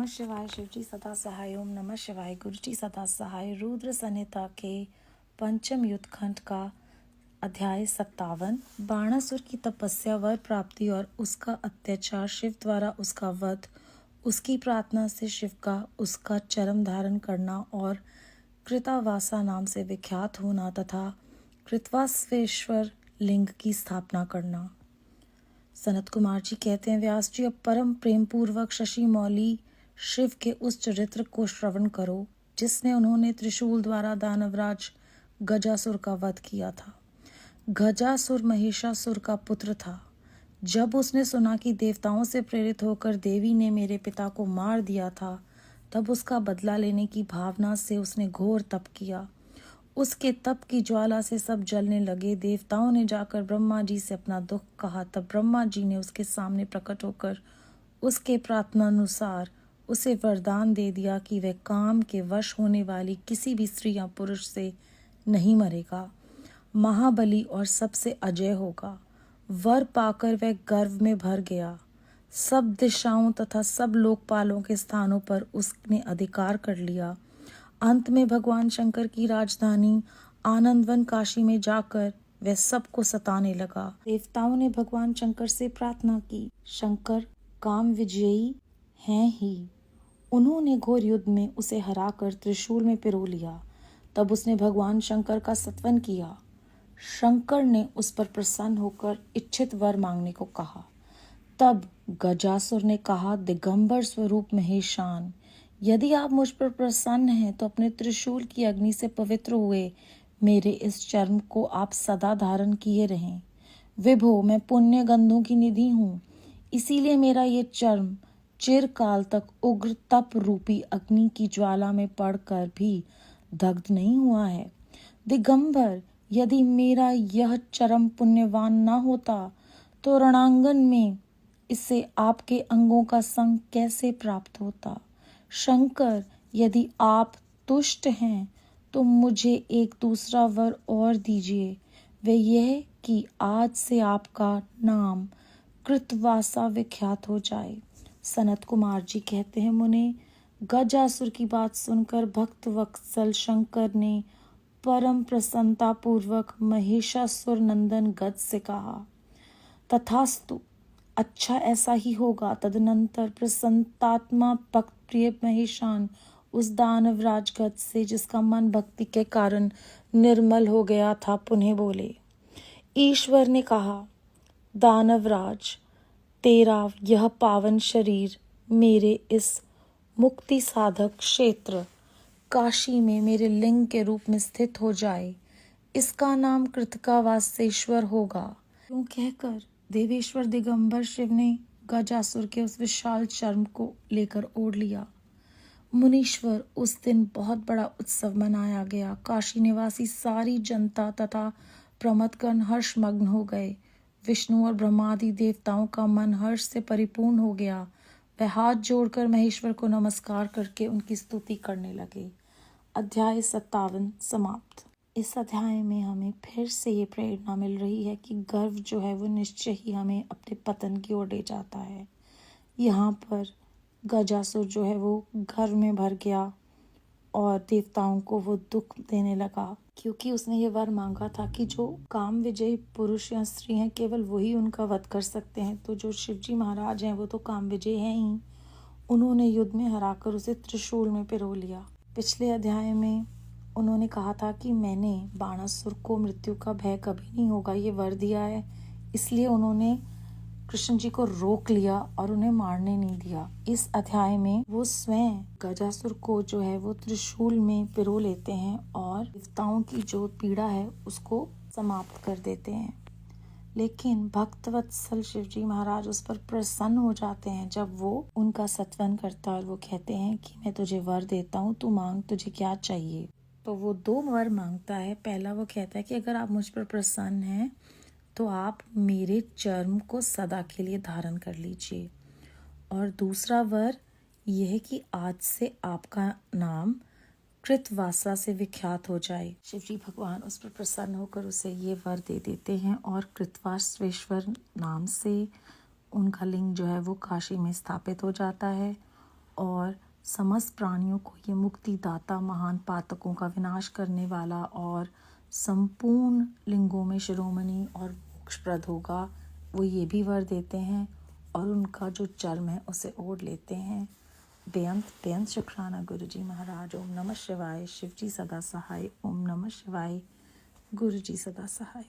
शिवाय। शिवजी सदा सहाय। ओम नमः शिवाय। गुरुजी सदा सहाय। रुद्र संहिता के पंचम युद्ध खंड का अध्याय 57। बाणासुर की तपस्या, वर प्राप्ति और उसका अत्याचार, शिव द्वारा उसका वध, उसकी प्रार्थना से शिव का उसका चरम धारण करना और कृतावासा नाम से विख्यात होना तथा कृतवास्वेश्वर लिंग की स्थापना करना। सनत कुमार जी कहते हैं, व्यास जी अब परम प्रेम पूर्वक शशि मौली शिव के उस चरित्र को श्रवण करो जिसने उन्होंने त्रिशूल द्वारा दानवराज गजासुर का वध किया था। गजासुर महिषासुर का पुत्र था। जब उसने सुना कि देवताओं से प्रेरित होकर देवी ने मेरे पिता को मार दिया था, तब उसका बदला लेने की भावना से उसने घोर तप किया। उसके तप की ज्वाला से सब जलने लगे। देवताओं ने जाकर ब्रह्मा जी से अपना दुख कहा। तब ब्रह्मा जी ने उसके सामने प्रकट होकर उसके प्रार्थनानुसार उसे वरदान दे दिया कि वह काम के वश होने वाली किसी भी स्त्री या पुरुष से नहीं मरेगा, महाबली और सबसे अजय होगा। वर पाकर वह गर्व में भर गया। सब दिशाओं तथा सब लोकपालों के स्थानों पर उसने अधिकार कर लिया। अंत में भगवान शंकर की राजधानी आनंदवन काशी में जाकर वह सबको सताने लगा। देवताओं ने भगवान शंकर से प्रार्थना की। शंकर काम विजयी हैं ही। उन्होंने घोर युद्ध में उसे हराकर त्रिशूल में पिरो लिया। तब उसने भगवान शंकर का सत्वन किया। शंकर ने उस पर प्रसन्न होकर इच्छित वर मांगने को कहा। तब गजासुर ने कहा, दिगंबर स्वरूप महेशान, यदि आप मुझ पर प्रसन्न हैं तो अपने त्रिशूल की अग्नि से पवित्र हुए मेरे इस चर्म को आप सदा धारण किए रहें। विभो, मैं पुण्य गंधों की निधि हूँ, इसीलिए मेरा ये चर्म चिरकाल तक उग्र तप रूपी अग्नि की ज्वाला में पड़कर भी दग्ध नहीं हुआ है। दिगंबर, यदि मेरा यह चरम पुण्यवान न होता तो रणांगन में इससे आपके अंगों का संग कैसे प्राप्त होता। शंकर, यदि आप तुष्ट हैं तो मुझे एक दूसरा वर और दीजिए, वह यह कि आज से आपका नाम कृतवासा विख्यात हो जाए। सनत कुमार जी कहते हैं, मुने, गजासुर की बात सुनकर भक्त वत्सल शंकर ने परम प्रसन्नता पूर्वक महिषासुर नंदन गज से कहा, तथास्तु, अच्छा ऐसा ही होगा। तदनंतर प्रसन्नतात्मा भक्त प्रिय महेशान उस दानवराज गज से, जिसका मन भक्ति के कारण निर्मल हो गया था, पुनः बोले। ईश्वर ने कहा, दानवराज, तेरा यह पावन शरीर मेरे इस मुक्ति साधक क्षेत्र काशी में मेरे लिंग के रूप में स्थित हो जाए। इसका नाम कृतकावासेश्वर होगा। यूं कहकर देवेश्वर दिगंबर शिव ने गजासुर के उस विशाल चर्म को लेकर ओढ़ लिया। मुनीश्वर, उस दिन बहुत बड़ा उत्सव मनाया गया। काशी निवासी सारी जनता तथा प्रमथगण हर्षमग्न हो गए। विष्णु और ब्रह्मादि देवताओं का मन हर्ष से परिपूर्ण हो गया। वह हाथ जोड़कर महेश्वर को नमस्कार करके उनकी स्तुति करने लगे। अध्याय 57 समाप्त। इस अध्याय में हमें फिर से ये प्रेरणा मिल रही है कि गर्व जो है वो निश्चय ही हमें अपने पतन की ओर ले जाता है। यहाँ पर गजासुर जो है वो गर्व में भर गया और देवताओं को वो दुख देने लगा, क्योंकि उसने ये वर मांगा था कि जो काम विजयी पुरुष या स्त्री हैं केवल वही उनका वध कर सकते हैं। तो जो शिवजी महाराज हैं वो तो काम विजयी हैं ही, उन्होंने युद्ध में हराकर उसे त्रिशूल में पिरो लिया। पिछले अध्याय में उन्होंने कहा था कि मैंने बाणासुर को मृत्यु का भय कभी नहीं होगा ये वर दिया है, इसलिए उन्होंने कृष्ण जी को रोक लिया और उन्हें मारने नहीं दिया। इस अध्याय में वो स्वयं गजासुर को जो है वो त्रिशूल में पिरो लेते हैं और देवताओं की जो पीड़ा है उसको समाप्त कर देते हैं। लेकिन भक्तवत्सल शिवजी महाराज उस पर प्रसन्न हो जाते हैं जब वो उनका सत्वन करता है और वो कहते हैं कि मैं तुझे वर देता हूँ, तू मांग, तुझे क्या चाहिए। तो वो 2 वर मांगता है। पहला वो कहता है कि अगर आप मुझ पर प्रसन्न हैं तो आप मेरे चर्म को सदा के लिए धारण कर लीजिए, और दूसरा वर यह है कि आज से आपका नाम कृतवासा से विख्यात हो जाए। शिवजी भगवान उस पर प्रसन्न होकर उसे ये वर दे देते हैं और कृतवासेश्वर नाम से उनका लिंग जो है वो काशी में स्थापित हो जाता है और समस्त प्राणियों को ये मुक्तिदाता, महान पातकों का विनाश करने वाला और संपूर्ण लिंगों में शिरोमणि और मोक्षप्रद होगा, वो ये भी वर देते हैं और उनका जो चर्म है उसे ओढ़ लेते हैं। बेअंत शुक्राना गुरु जी महाराज। ओम नमः शिवाय। शिव जी सदा सहाय। ओम नमः शिवाय। गुरु जी सदा सहाय।